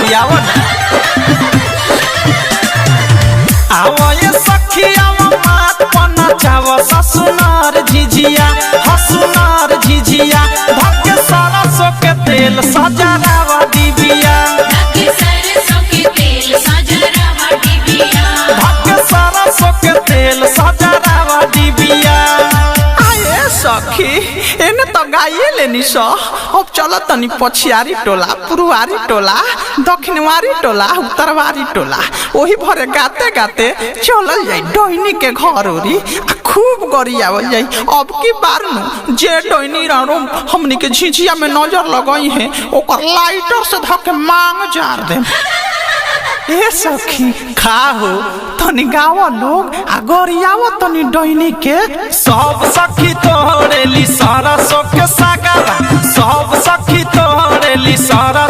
गरियावा आवो ये सखी आवो मात पना चाव ससुनार झिझिया हसुनार झिझिया धक्के सरसों के तेल सजरावा डिबिया धक्के सरसों के तेल सजरावा डिबिया धक्के सरसों के तेल सजरावा डिबिया आए सखी एने तो गाये लेनी सो अब चलो तनी पछियारी टोला पुरुवारी टोला दक्षिणवारी टोला उत्तरवारी टोला वही भरे गाते गाते चलल जाई डोइनी के घर ओरी खूब गरियावल जाई। अब की बार नु जे डोइनी राणो हमनी के झिझिया में नजर लगाई है ओकर लाइटर से धके मांग जार दे। ए सखी खाओ तनी गावा लोग आ गरियावा तनी डोइनी के सब सखी तोरेली सरसों के सागरा सब सखी तोरेली सरसों